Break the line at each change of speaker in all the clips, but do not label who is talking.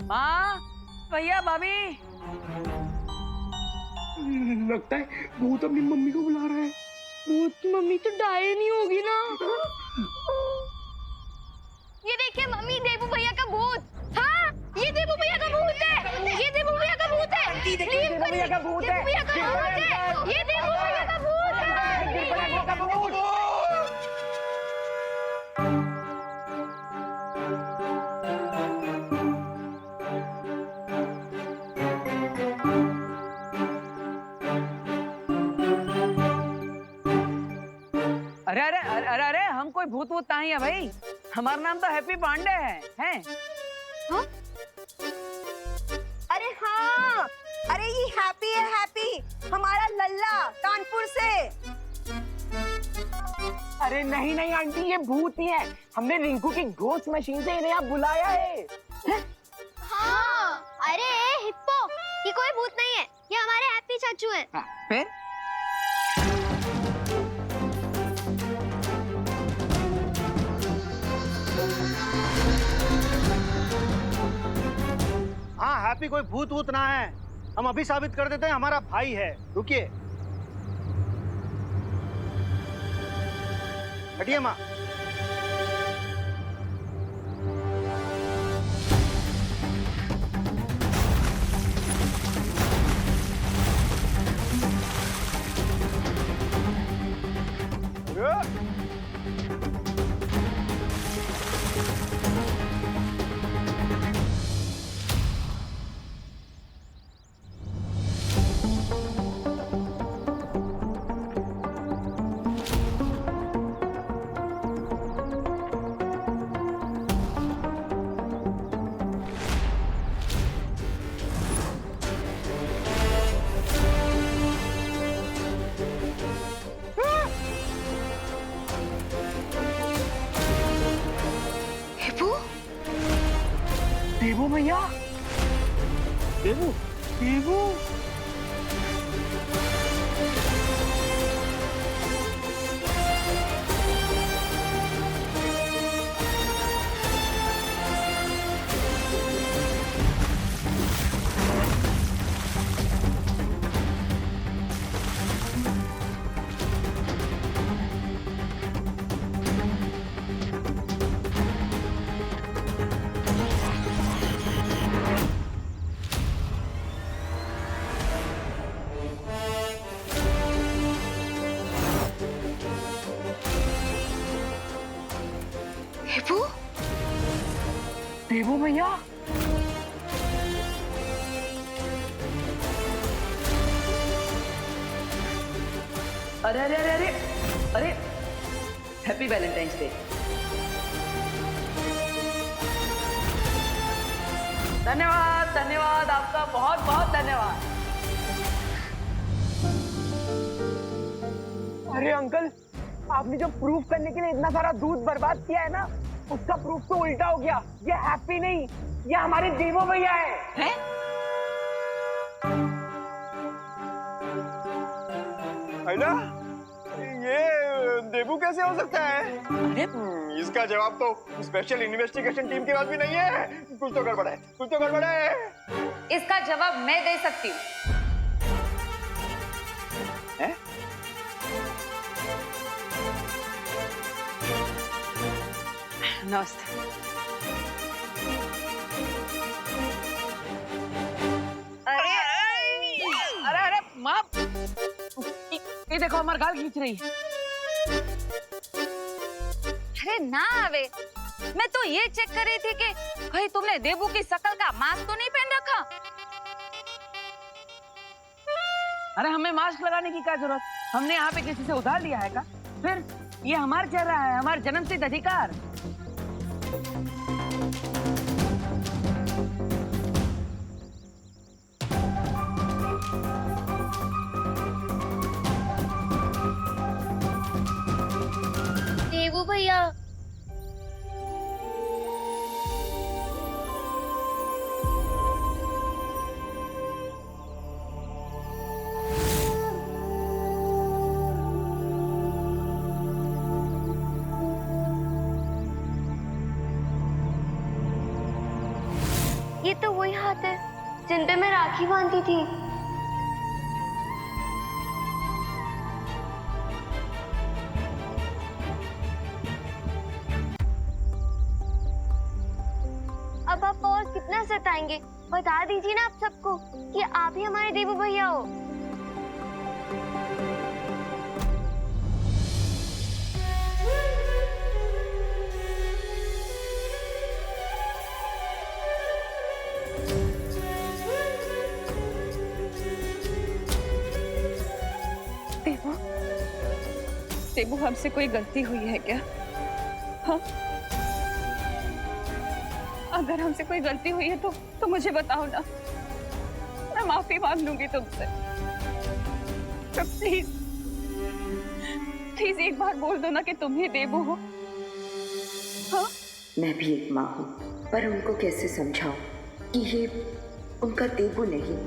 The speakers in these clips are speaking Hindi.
माँ, भैया, भाभी।
लगता है भूत अपनी मम्मी को बुला रहा है।
भूत की मम्मी तो डाये नहीं होगी ना।
ये देखिए मम्मी, देबू भैया का भूत। हाँ, ये देबू भैया का भूत है। ये देबू भैया का भूत है।
देबू भैया का भूत है।
देबू भैया का भूत है। ये देबू भैया का भूत है।
अरे अरे अरे अरे अरे, हम कोई भूत वूत नहीं है भाई। हमारा नाम तो हैप्पी पांडे है, हैं?
हाँ? अरे हाँ, अरे ये हैप्पी है, हैप्पी हमारा लल्ला कानपुर से।
अरे नहीं नहीं आंटी, ये भूत ही है। हमने रिंकू की घोस्ट मशीन से इन्हें यहाँ बुलाया है।
हाँ, अरे हिप्पो, ये कोई भूत नहीं है, ये हमारे हैप्पी चाचू हैं।
हाँ, फिर?
हाँ, हैप्पी कोई भूत वूत ना है। हम अभी साबित कर देते हैं, हमारा भाई है। रुकिए, हटिए माँ।
देबू भैया, देबू देबू।
हिप्पो?
देबू भैया,
अरे अरे अरे अरे अरे, हैप्पी वैलेंटाइंस डे। धन्यवाद धन्यवाद, आपका बहुत बहुत धन्यवाद।
अरे अंकल, आपने जो प्रूफ करने के लिए इतना सारा दूध बर्बाद किया है ना, उसका प्रूफ तो उल्टा हो गया। ये हैप्पी नहीं, ये हमारे देवो भैया है।
है ना? ये देबू कैसे हो सकता है?
अरे
इसका जवाब तो स्पेशल इन्वेस्टिगेशन टीम के पास भी नहीं है। कुछ तो गड़बड़ है, कुछ तो गड़बड़ है।
इसका जवाब मैं दे सकती हूँ।
नमस्ते।
अरे
अरे अरे माँ, ये देखो हमारे गाल खींच रही है।
अरे ना आवे, मैं तो ये चेक कर रही थी कि भाई तुमने देबू की शकल का मास्क तो नहीं पहन रखा।
अरे हमें मास्क लगाने की क्या जरूरत? हमने यहाँ पे किसी से उधार लिया है का? फिर ये हमारा चेहरा है, हमारा जन्मसिद्ध अधिकार।
देबू भैया, ये तो वही हाथ है जिन पे मैं राखी बांधती थी। अब आप और कितना सताएंगे? बता दीजिए ना आप सबको कि आप ही हमारे देवू भैया हो।
देवू, देवू हमसे कोई गलती हुई है क्या? हाँ, अगर हमसे कोई गलती हुई है तो मुझे बताओ ना, मैं माफी मांग लूंगी तुमसे। तो प्लीज प्लीज एक बार बोल दो ना कि तुम ही देवू हो। हाँ?
मैं भी एक माँ हूँ, पर उनको कैसे समझाऊं कि ये उनका देवू नहीं,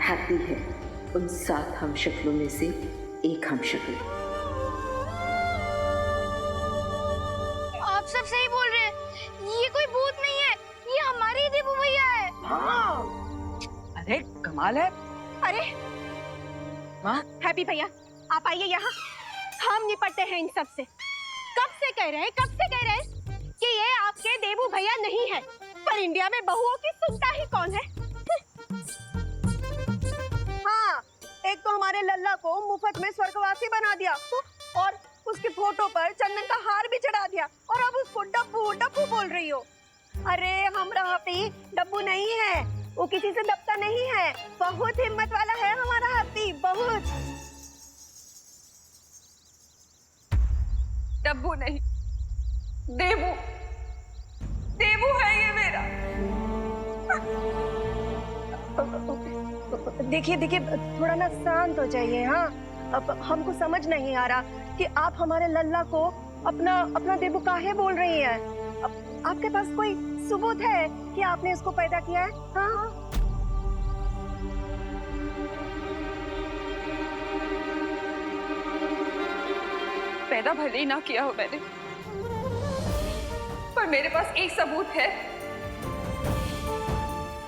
हैप्पी है, उन 7 हमशक्लों में से एक हमशक्ल।
आप सब सही बोल रहे हैं, ये कोई भूत नहीं है, ये हमारे ही देवू भैया है।
हाँ, अरे कमाल है।
अरे
माँ,
हैप्पी भैया, आप आइए यहाँ, हम निपटते हैं इन सब से। कब से कह रहे हैं कि ये आपके देवू भैया नहीं है, पर इंडिया में बहुओं की सुनता ही कौन है? हाँ, एक तो हमारे लल्ला को मुफ्त में स्वर्गवासी बना दिया और उसकी फोटो पर चंदन का हार भी चढ़ा दिया, और अब उसको डब्बू डब्बू बोल रही हो। अरे हमरा हैप्पी डब्बू नहीं है, वो किसी से दबता नहीं है, बहुत हिम्मत वाला है हमारा हैप्पी, बहुत।
डब्बू नहीं, देवू, देवू है ये मेरा।
देखिए थोड़ा ना शांत हो जाइए। हाँ, अब हमको समझ नहीं आ रहा कि आप हमारे लल्ला को अपना देवू काहे बोल रही हैं। आपके पास कोई सबूत है कि आपने इसको पैदा किया है? हाँ,
पैदा भले ही ना किया हो मैंने, पर मेरे पास एक सबूत है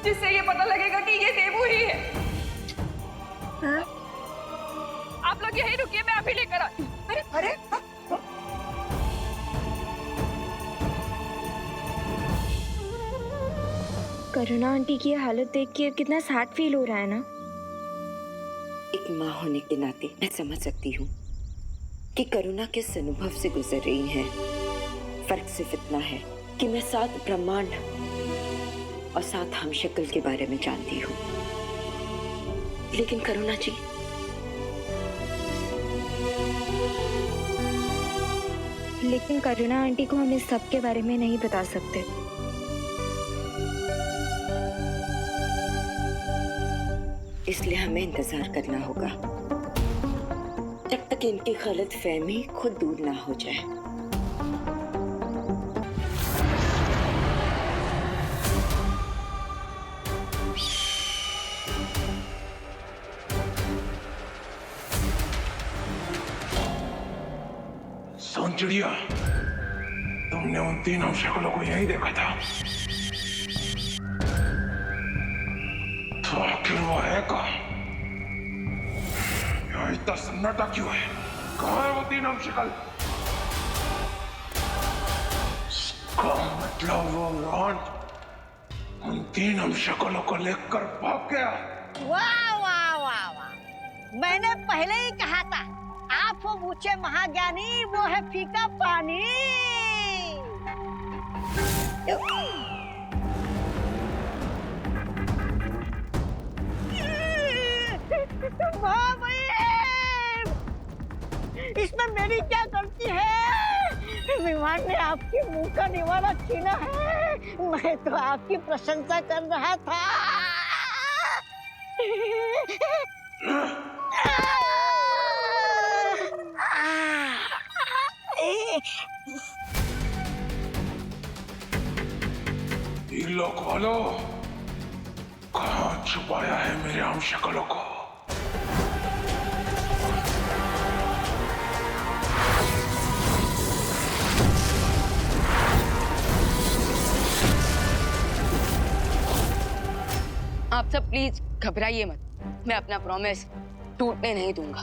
जिससे ये पता लगेगा कि ये देवू ही है।
हाँ?
आप लोग यहीं रुकिए, मैं अभी लेकर आती हूँ।
अरे
करुणा आंटी की हालत देख के कितना सैड फील हो रहा है ना।
एक माँ होने के नाते मैं समझ सकती हूँ कि करुणा किस अनुभव से गुजर रही हैं। फर्क सिर्फ इतना है कि मैं 7 ब्रह्मांड और 7 हमशक्ल के बारे में जानती हूँ, लेकिन करुणा जी,
लेकिन करुणा आंटी को हम इस सब के बारे में नहीं बता सकते।
इसलिए हमें इंतजार करना होगा जब तक इनकी गलतफहमी खुद दूर ना हो जाए।
सोन चिड़िया, तुमने उन 3 हमशक्लों को यहीं देखा था, तो आखिर वो है कहाँ? यहाँ इतना सन्नाटा क्यों है? कहाँ है वो 3 हमशक्ल? इसका मतलब वो रॉन्ट उन 3 हमशक्लों को लेकर भाग गया।
वाह वाह वाह वाह, मैंने पहले ही कहा था, आप हो ऊंचे महाज्ञानी, वो है फीका पानी। इसमें मेरी क्या गलती है? विमान ने आपके मुंह का निवाला छीना है, मैं तो आपकी प्रशंसा कर रहा था।
लोक वालों, कहाँ छुपाया है मेरे हमशक्लों को?
आप सब प्लीज घबराइए मत, मैं अपना प्रॉमिस टूटने नहीं दूंगा।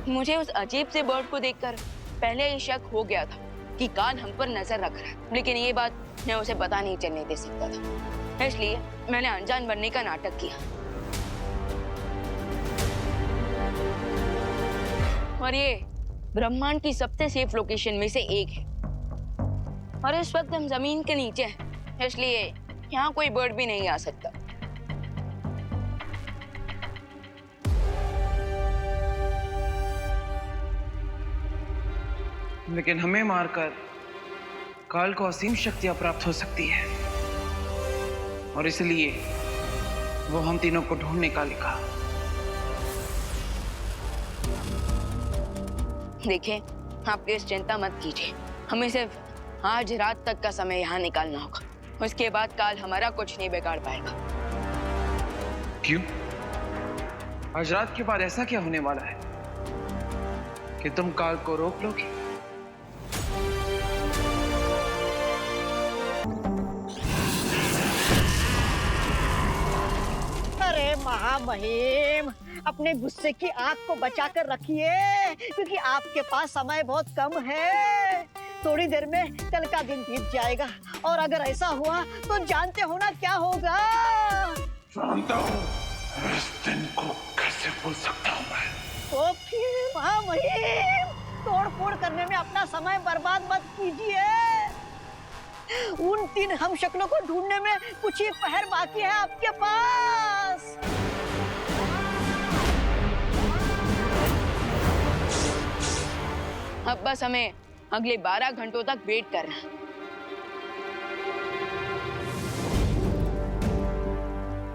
मुझे उस अजीब से बर्ड को देखकर पहले ही शक हो गया था कि कान हम पर नजर रख रहा है, लेकिन ये बात मैं उसे पता नहीं चलने दे सकता था, इसलिए मैंने अनजान बनने का नाटक किया। और ये ब्रह्मांड की सबसे सेफ लोकेशन में से एक है, और इस वक्त हम जमीन के नीचे हैं, इसलिए यहाँ कोई बर्ड भी नहीं आ सकता।
लेकिन हमें मारकर काल को असीम शक्तियां प्राप्त हो सकती है, और इसलिए वो हम तीनों को ढूंढने का लिखा।
देखिए, आप प्लीज चिंता मत कीजिए, हमें सिर्फ आज रात तक का समय यहाँ निकालना होगा, उसके बाद काल हमारा कुछ नहीं बिगाड़ पाएगा।
क्यों? आज रात के बाद ऐसा क्या होने वाला है कि तुम काल को रोक लोगे?
अरे महामहिम, अपने गुस्से की आग को बचाकर रखिए, क्योंकि आपके पास समय बहुत कम है। थोड़ी देर में कल का दिन बीत जाएगा, और अगर ऐसा हुआ तो जानते हो ना क्या होगा।
जानता हूँ, इस दिन को कैसे भूल सकता हूँ मैं।
तो फिर महामहिम, तोड़ फोड़ करने में अपना समय बर्बाद मत कीजिए। उन 3 हम शक्लों को ढूंढने में कुछ ही पहर बाकी है आपके पास।
अब बस हमें अगले 12 घंटों तक वेट करना है।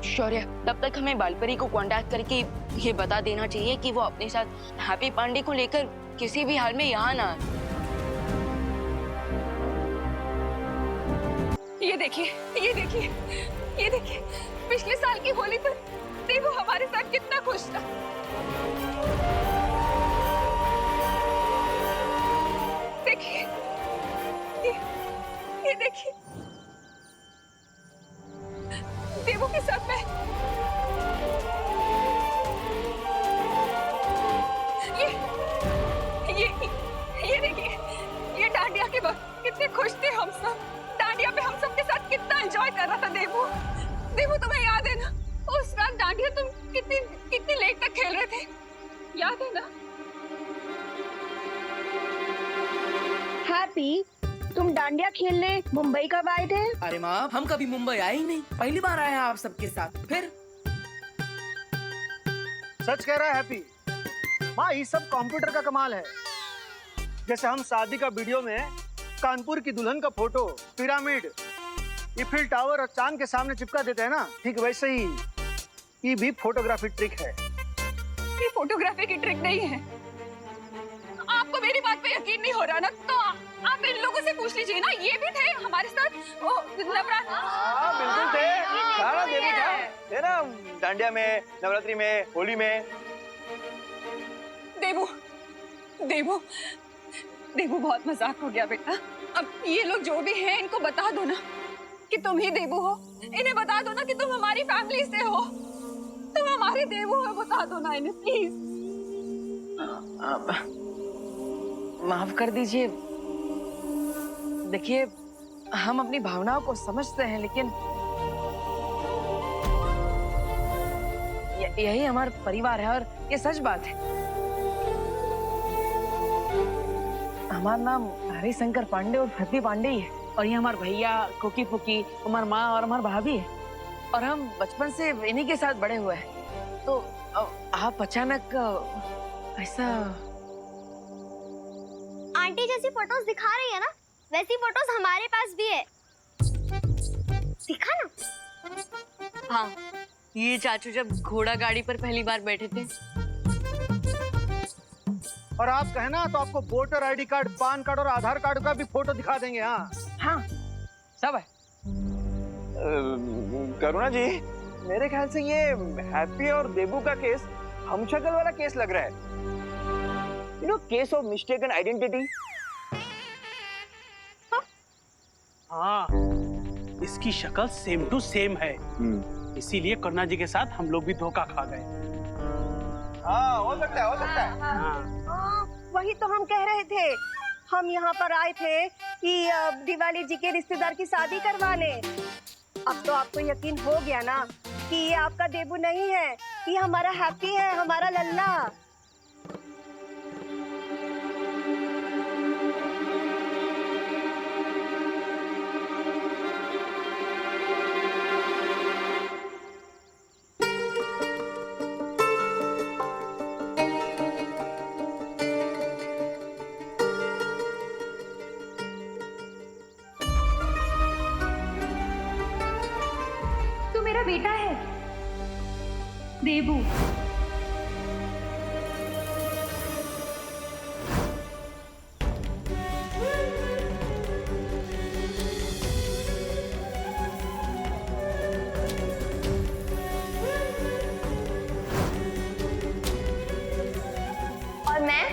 शौर्य, तब तक हमें बालपरी को कांटेक्ट करके ये बता देना चाहिए कि वो अपने साथ हैप्पी पांडे को लेकर किसी भी हाल में यहाँ ना आए।
ये देखिए, ये देखिए, ये देखिए, पिछले साल की होली पर देवू हमारे साथ कितना खुश था। देखिए, ये देखिए, देवू के साथ मैं ये देखिए, ये डांडिया के वक्त कितने खुश थे हम सब। डांडिया पे हम सबके साथ कितना एंजॉय कर रहा था देवू। देवू, तुम्हें याद है ना, उस रात डांडिया तुम कितनी लेट तक खेल रहे थे, याद है ना?
हैप्पी, तुम डांडिया खेलने मुंबई कब आए थे?
अरे माँ, हम कभी मुंबई आए ही नहीं, पहली बार आए हैं आप सबके साथ। फिर
सच कह रहा है हैप्पी। माँ, ये सब कंप्यूटर का कमाल है। जैसे हम शादी का वीडियो में कानपुर की दुल्हन का फोटो पिरामिड, ईफिल टावर और चांद के सामने चिपका देते हैं ना, ठीक वैसे ही ये भी फोटोग्राफी ट्रिक है।
ये फोटोग्राफी की ट्रिक नहीं है। आपको मेरी बात पे यकीन नहीं हो रहा ना, तो आप इन लोगों से पूछ लीजिए ना, ये भी थे हमारे साथ नवरात्र।
हाँ, बिल्कुल थे। सारा देवी था ना, डांडिया में, नवरात्रि में, होली में।
देवू, देवू, देवू, बहुत मजाक हो गया बेटा। अब ये लोग जो भी हैं, इनको बता दो ना कि तुम ही देवू हो। इन्हें बता दो ना कि तुम हमारी फैमिली से हो, तुम हमारे देवू हो। बता दो ना इन्हें प्लीज।
माफ कर दीजिए। देखिए, हम अपनी भावनाओं को समझते हैं, लेकिन यही हमारा परिवार है, और ये सच बात है। हमारा नाम हरिशंकर पांडे और पृथ्वी पांडे ही है, और ये हमारे भैया, कुकी पुकी, हमारी माँ और हमारी भाभी है, और हम बचपन से इन्हीं के साथ बड़े हुए हैं। तो आप अचानक ऐसा।
आंटी जैसी फोटोज दिखा रही है ना, वैसी फोटोज हमारे पास भी है, दिखा ना।
हाँ, ये चाचू जब घोड़ा गाड़ी पर पहली बार बैठे थे।
और आप कहे ना तो आपको voter ID card, PAN card और आधार कार्ड का भी फोटो दिखा देंगे। हाँ
हाँ, सब है।
करुणा जी, मेरे ख्याल से ये हैप्पी और देबू का केस हम शक्ल वाला केस लग रहा है।
Case of mistaken identity.
हाँ, इसकी शक्ल सेम टू सेम है, इसीलिए करुणा जी के साथ हम लोग भी धोखा खा गए।
हाँ, हो सकता है, हो सकता है।
हाँ, वही तो हम कह रहे थे। हम यहाँ पर आए थे कि दिवाली जी के रिश्तेदार की शादी करवा लें। अब तो आपको यकीन हो गया ना कि ये आपका देबू नहीं है, ये हमारा हैप्पी है, हमारा लल्ला।
तू मेरा बेटा है देबू।
और मैं?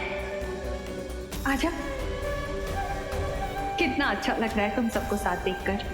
आजा, कितना अच्छा लग रहा है तुम सबको साथ देखकर।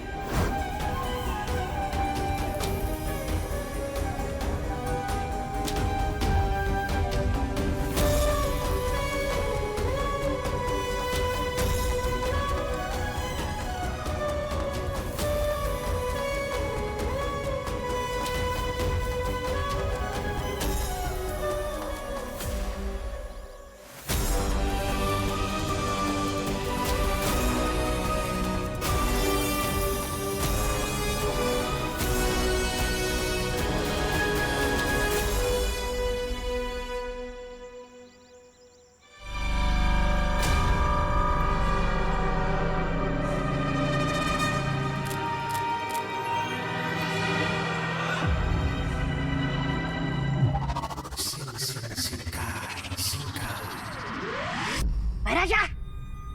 महाराजा,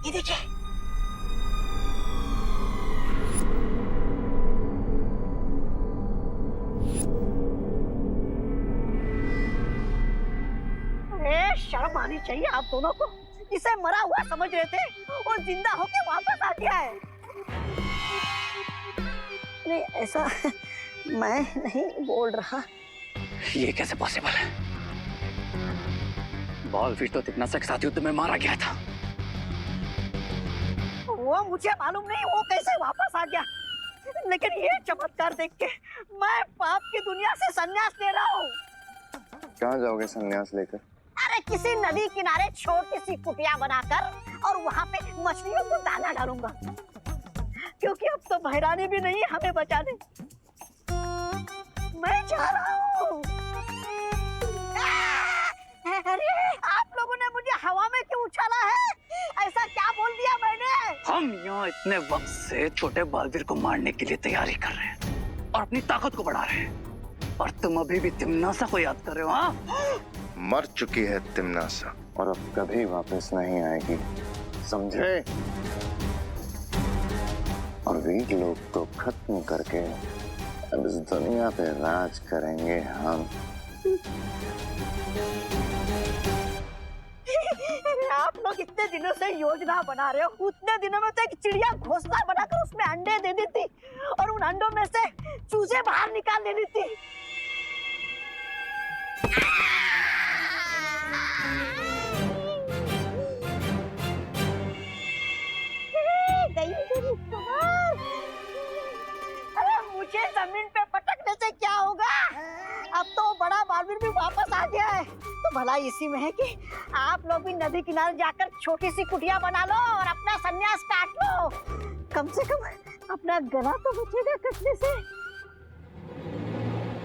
ये देखिए। अरे शर्म आनी चाहिए आप दोनों को। इसे मरा हुआ समझ रहे थे और जिंदा होके वापस आ गया है। नहीं, ऐसा मैं नहीं बोल रहा।
ये कैसे पॉसिबल है? बॉलफिश तो तिग्नासा के साथ युद्ध में मारा गया था।
वो मुझे मालूम नहीं वो कैसे वापस आ गया, लेकिन ये चमत्कार देख के मैं पाप की दुनिया से संन्यास ले रहा हूँ।
कहाँ जाओगे संन्यास लेकर?
अरे किसी नदी किनारे छोटी सी कुटिया बनाकर और वहाँ पे मछलियों को दाना डालूंगा, क्योंकि अब तो भैरानी भी नहीं हमें बचाने। मैं जा रहा हूँ। अरे आप लोगों ने मुझे हवा में क्यों उछाला है? ऐसा क्या बोल दिया मैंने?
हम यहाँ इतने वक्त से छोटे बालवीर को मारने के लिए तैयारी कर रहे हैं और अपनी ताकत को बढ़ा रहे हैं, और तुम अभी भी तिम्नासा को याद कर रहे हो? हाँ,
मर चुकी है तिम्नासा और अब कभी वापस नहीं आएगी, समझे? और वीर लोग को खत्म करके अब इस दुनिया पे राज करेंगे हम।
आप लोग इतने दिनों से योजना बना रहे हो, उतने दिनों में तो एक चिड़िया घोंसला बनाकर उसमें अंडे दे देती और उन अंडों में से चूजे बाहर निकाल दे देती। अरे मुझे जमीन पे पटकने से क्या होगा? अब तो बड़ा बालवीर भी वापस आ गया है, तो भला इसी में है कि आप लोग भी नदी किनारे जाकर छोटी सी कुटिया बना लो और अपना संन्यास काट लो। कम से कम अपना गला तो बचेगा कटने से।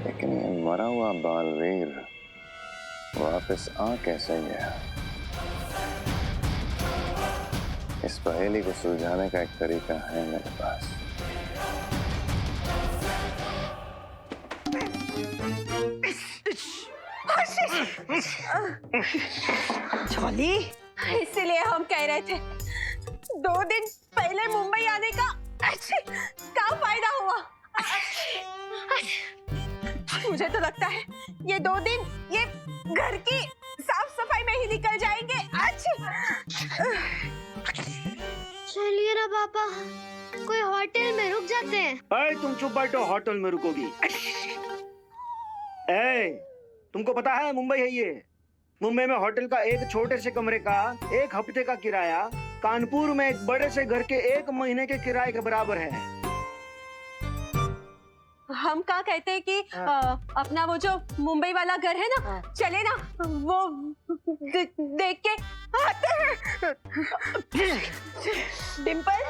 लेकिन ये मरा हुआ बालवीर वापस आ कैसे गया? इस पहेली को सुलझाने का एक तरीका है मेरे पास।
छोली, इसीलिए हम कह रहे थे 2 दिन पहले मुंबई आने का क्या फायदा हुआ? मुझे तो लगता है ये 2 दिन ये घर की साफ सफाई में ही निकल जाएंगे। अच्छा
चलिए ना पापा, कोई होटल में रुक जाते हैं।
अरे तुम चुप बैठो, होटल में रुकोगी? तुमको पता है मुंबई है ये। मुंबई में होटल का एक छोटे से कमरे का 1 हफ्ते का किराया कानपुर में एक बड़े से घर के 1 महीने के किराए के बराबर है।
हम क्या कहते हैं कि अपना वो जो मुंबई वाला घर है ना, चले ना वो देख के आते हैं। डिम्पल,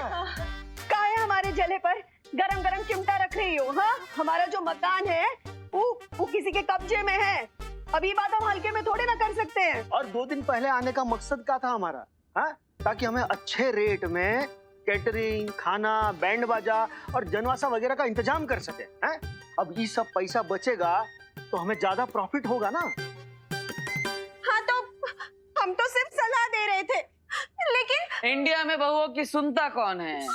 कहाँ है हमारे जले पर गरम गरम चिमटा रख रही हो? हाँ, हमारा जो मकान है वो किसी के कब्जे में है। अब ये बात हम हल्के में थोड़े ना कर सकते हैं।
और 2 दिन पहले आने का मकसद क्या था हमारा? हाँ, ताकि हमें अच्छे रेट में कैटरिंग, खाना, बैंड बाजा और जनवासा वगैरह का इंतजाम कर सके। हैं? अब ये सब पैसा बचेगा तो हमें ज्यादा प्रॉफिट होगा ना।
हाँ, तो हम तो सिर्फ सलाह दे रहे थे, लेकिन
इंडिया में बहुओं की सुनता कौन है?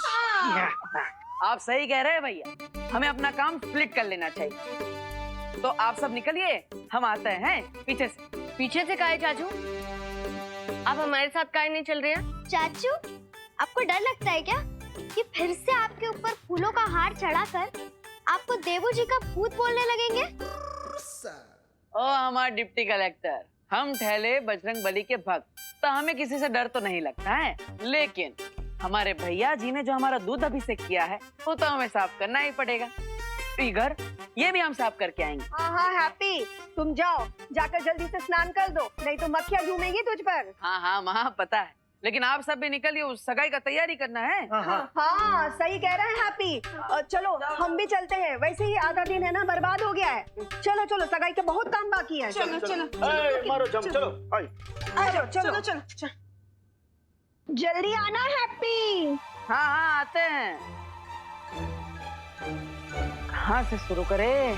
आप सही कह रहे हैं भैया, हमें अपना काम स्प्लिट कर लेना चाहिए। तो आप सब निकलिए, हम आते हैं पीछे से।
पीछे से काहे चाचू? आप हमारे साथ काहे नहीं चल रहे हैं?
चाचू, आपको डर लगता है क्या कि फिर से आपके ऊपर फूलों का हार चढ़ाकर आपको देवू जी का भूत बोलने लगेंगे?
ओ हमारा डिप्टी कलेक्टर, हम ठहले बजरंग बली के भक्त, तो हमें किसी से डर तो नहीं लगता है। लेकिन हमारे भैया जी ने जो हमारा दूध अभिषेक किया है वो तो हमें साफ करना ही पड़ेगा। घर ये भी हम साफ करके आएंगे।
हाँ हैप्पी, तुम जाओ, जाकर जल्दी से स्नान कर दो, नहीं तो मक्खियाँ झूमेंगी तुझ पर।
हाँ माँ पता है, लेकिन आप सब भी निकलिए, उस सगाई का तैयारी करना है।
हाँ सही कह रहे हैं हैप्पी। चलो हम भी चलते हैं, वैसे ही आधा दिन है ना बर्बाद हो गया है। चलो चलो, सगाई का बहुत काम बाकी है।
चलो चलो
मारो जम, चलो
चलो चलो, जल्दी आना हैप्पी।
हाँ आते हैं। कहाँ से शुरू करें?